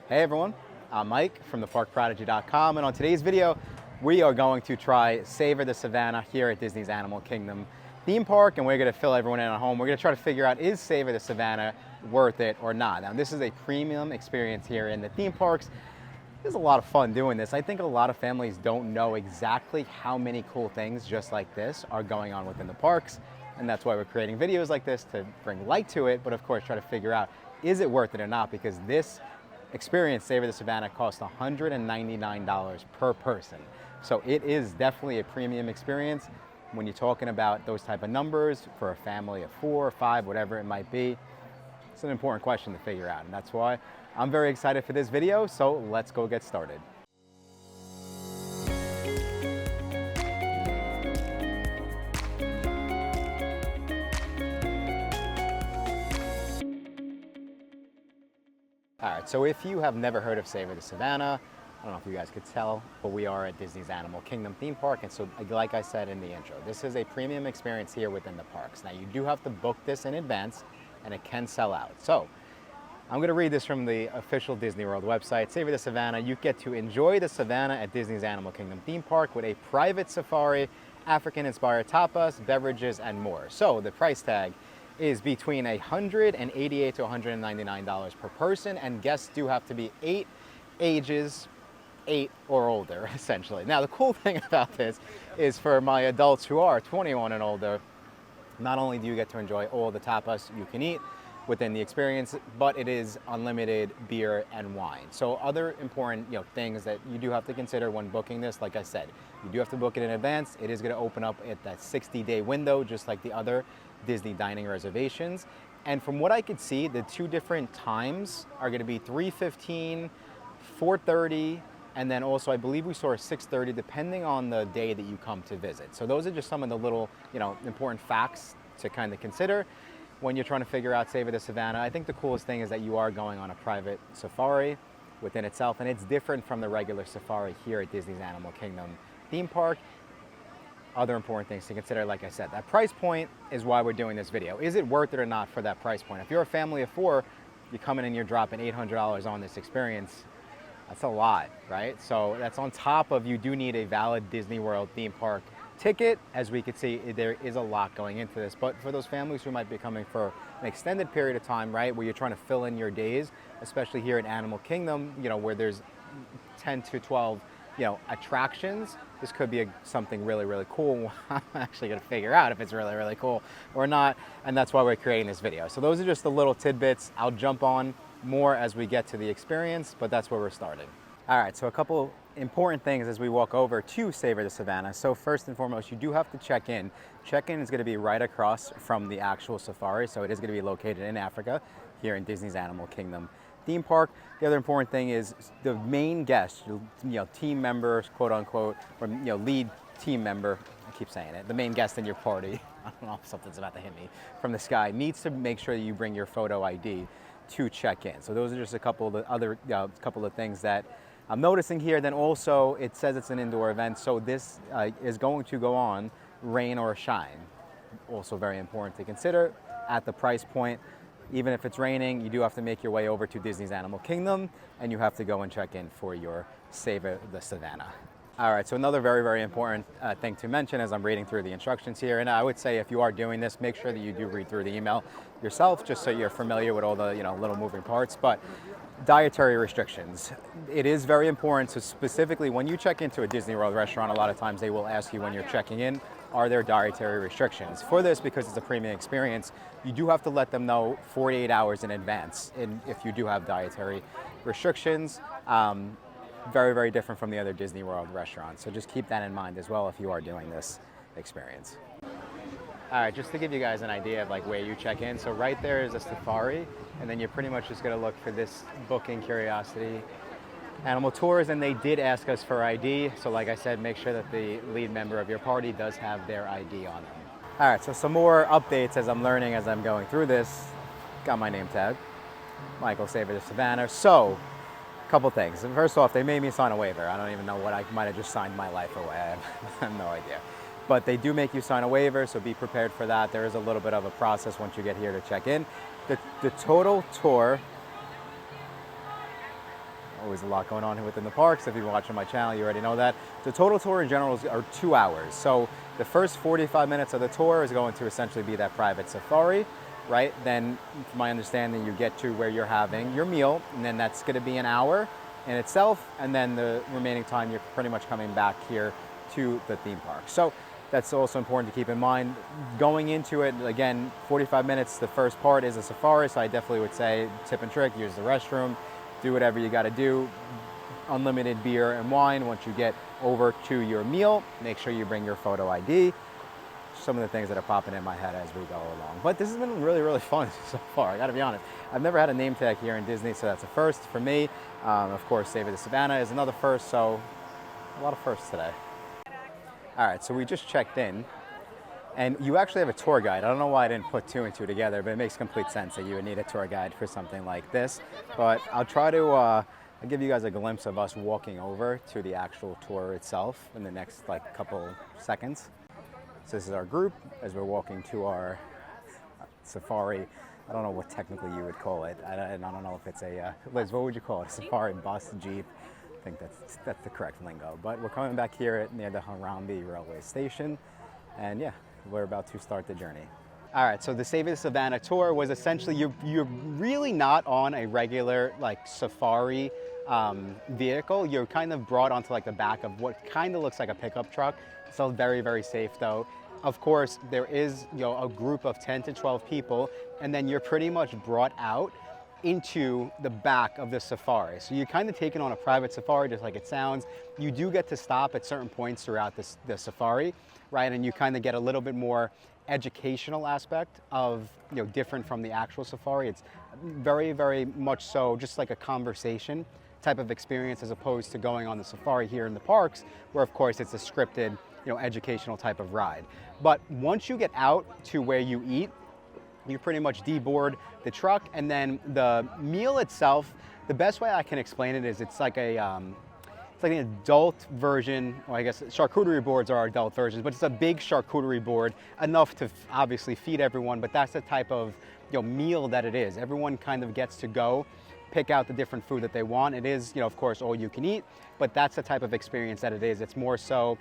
Hey everyone, I'm Mike from theparkprodigy.com, and on today's video, we are going to try Savor the Savanna here at Disney's Animal Kingdom theme park, and we're going to fill everyone in at home. We're going to try to figure out, is Savor the Savanna worth it or not? Now, this is a premium experience here in the theme parks. There's a lot of fun doing this. I think a lot of families don't know exactly how many cool things just like this are going on within the parks, and that's why we're creating videos like this to bring light to it, but of course try to figure out, is it worth it or not? Because this experience, Savor the Savanna, costs $199 per person. So it is definitely a premium experience. When you're talking about those type of numbers for a family of 4 or 5, whatever it might be, it's an important question to figure out. And that's why I'm very excited for this video. So let's go get started. All right, so if you have never heard of Savor the Savanna, I don't know if you guys could tell, but we are at Disney's Animal Kingdom theme park. And so like I said in the intro, this is a premium experience here within the parks. Now you do have to book this in advance and it can sell out. So I'm gonna read this from the official Disney World website. Savor the Savanna, you get to enjoy the Savanna at Disney's Animal Kingdom theme park with a private safari, African-inspired tapas, beverages, and more. So the price tag is between $188 to $199 per person, and guests do have to be ages 8 or older, essentially. Now, the cool thing about this is for my adults who are 21 and older, not only do you get to enjoy all the tapas you can eat within the experience, but it is unlimited beer and wine. So other important things that you do have to consider when booking this, like I said, you do have to book it in advance. It is going to open up at that 60-day window, just like the other Disney dining reservations. And from what I could see, the 2 different times are going to be 3:15, 4:30, and then also I believe we saw a 6:30, depending on the day that you come to visit. So those are just some of the little important facts to kind of consider when you're trying to figure out Savor the Savanna. I think the coolest thing is that you are going on a private safari within itself, and it's different from the regular safari here at Disney's Animal Kingdom theme park. Other important things to consider, like I said, that price point is why we're doing this video. Is it worth it or not for that price point? If you're a family of 4, you're coming in, you're dropping $800 on this experience. That's a lot, right? So that's on top of, you do need a valid Disney World theme park ticket. As we can see, there is a lot going into this. But for those families who might be coming for an extended period of time, right, where you're trying to fill in your days, especially here at Animal Kingdom, where there's 10 to 12 attractions, this could be something really, really cool. I'm actually gonna figure out if it's really, really cool or not, and that's why we're creating this video. So those are just the little tidbits. I'll jump on more as we get to the experience, but that's where we're starting. All right, so a couple important things as we walk over to Savor the Savanna. So first and foremost, you do have to check in. Check-in is gonna be right across from the actual safari, so it is gonna be located in Africa, here in Disney's Animal Kingdom theme park. The other important thing is the main guest, team members, quote unquote, or lead team member, I keep saying it, the main guest in your party, I don't know if something's about to hit me from the sky, needs to make sure that you bring your photo ID to check in. So those are just a couple of the other couple of things that I'm noticing here. Then also it says it's an indoor event, so this is going to go on rain or shine. Also very important to consider at the price point. Even if it's raining, you do have to make your way over to Disney's Animal Kingdom, and you have to go and check in for your Savor the Savanna. All right, so another very, very important thing to mention as I'm reading through the instructions here, and I would say if you are doing this, make sure that you do read through the email yourself, just so you're familiar with all the little moving parts. But dietary restrictions, it is very important. So specifically when you check into a Disney World restaurant, a lot of times they will ask you when you're checking in, are there dietary restrictions? For this, because it's a premium experience, you do have to let them know 48 hours in advance if you do have dietary restrictions. Very, very different from the other Disney World restaurants. So just keep that in mind as well if you are doing this experience. All right, just to give you guys an idea of where you check in. So right there is a safari, and then you're pretty much just gonna look for this booking curiosity animal tours, and they did ask us for ID. So like I said, make sure that the lead member of your party does have their ID on them. All right, so some more updates as I'm learning, as I'm going through this. Got my name tag, Michael Savor the Savanna. So, a couple things. First off, they made me sign a waiver. I don't even know what, I might have just signed my life away. I have no idea. But they do make you sign a waiver, so be prepared for that. There is a little bit of a process once you get here to check in. The total tour Always a lot going on within the parks. If you've been watching my channel, you already know that. The total tour in general are 2 hours. So the first 45 minutes of the tour is going to essentially be that private safari, right? Then, from my understanding, you get to where you're having your meal, and then that's going to be an hour in itself, and then the remaining time you're pretty much coming back here to the theme park. So that's also important to keep in mind. Going into it, again, 45 minutes, the first part is a safari, so I definitely would say tip and trick, use the restroom, do whatever you got to do. Unlimited beer and wine. Once you get over to your meal, make sure you bring your photo ID. Some of the things that are popping in my head as we go along. But this has been really, really fun so far, I gotta be honest. I've never had a name tag here in Disney, so that's a first for me. Of course, Savor the Savanna is another first, so a lot of firsts today. All right, so we just checked in, and you actually have a tour guide. I don't know why I didn't put 2 and 2 together, but it makes complete sense that you would need a tour guide for something like this. But I'll try to I'll give you guys a glimpse of us walking over to the actual tour itself in the next couple seconds. So this is our group as we're walking to our safari. I don't know what technically you would call it. I don't know if it's a, Liz, what would you call it? A safari, bus, jeep? I think that's the correct lingo. But we're coming back here near the Harambe railway station. And yeah, we're about to start the journey. All right, so the Savor the Savanna tour was essentially, you're really not on a regular safari vehicle. You're kind of brought onto the back of what kind of looks like a pickup truck. Still very, very safe though. Of course, there is a group of 10 to 12 people, and then you're pretty much brought out into the back of the safari. So you're kind of taken on a private safari, just like it sounds. You do get to stop at certain points throughout the safari, right? And you kind of get a little bit more educational aspect of, different from the actual safari. It's very, very much so just like a conversation type of experience, as opposed to going on the safari here in the parks, where of course it's a scripted, educational type of ride. But once you get out to where you eat, you pretty much deboard the truck, and then the meal itself, the best way I can explain it is it's like an adult version, or I guess charcuterie boards are adult versions, but it's a big charcuterie board, enough to obviously feed everyone, but that's the type of meal that it is. Everyone kind of gets to go pick out the different food that they want. It is, of course, all you can eat, but that's the type of experience that it is. It's more so,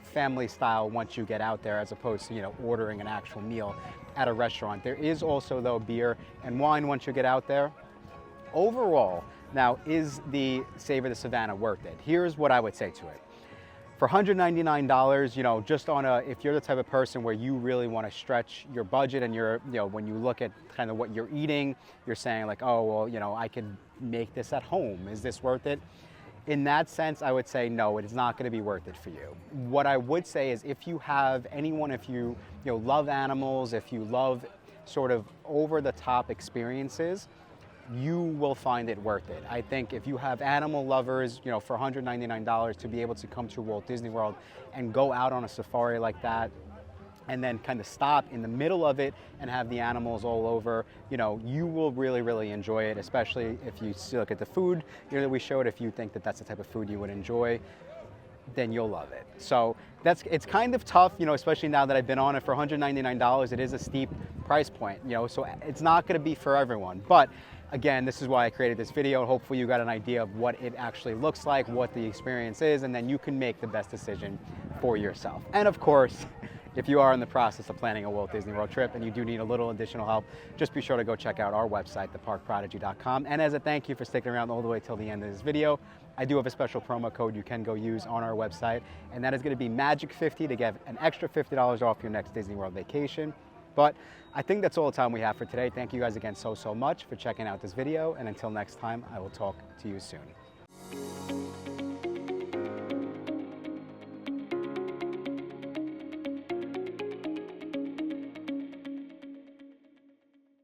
family style once you get out there, as opposed to, ordering an actual meal at a restaurant. There is also, though, beer and wine once you get out there. Overall, now, is the Savor the Savanna worth it? Here's what I would say to it. For $199, just on if you're the type of person where you really want to stretch your budget, and you're, when you look at kind of what you're eating, you're saying oh, well, I could make this at home. Is this worth it? In that sense, I would say no, it is not going to be worth it for you. What I would say is, if you have anyone, if you, love animals, if you love sort of over-the-top experiences, you will find it worth it. I think if you have animal lovers, for $199 to be able to come to Walt Disney World and go out on a safari like that, and then kind of stop in the middle of it and have the animals all over, you will really, really enjoy it, especially if you look at the food that we showed. If you think that that's the type of food you would enjoy, then you'll love it. So it's kind of tough, especially now that I've been on it for $199. It is a steep price point, so it's not going to be for everyone. But again, this is why I created this video. Hopefully you got an idea of what it actually looks like, what the experience is, and then you can make the best decision for yourself. And of course, if you are in the process of planning a Walt Disney World trip and you do need a little additional help, just be sure to go check out our website, theparkprodigy.com. And as a thank you for sticking around all the way till the end of this video, I do have a special promo code you can go use on our website, and that is going to be MAGIC50 to get an extra $50 off your next Disney World vacation. But I think that's all the time we have for today. Thank you guys again so much for checking out this video, and until next time, I will talk to you soon.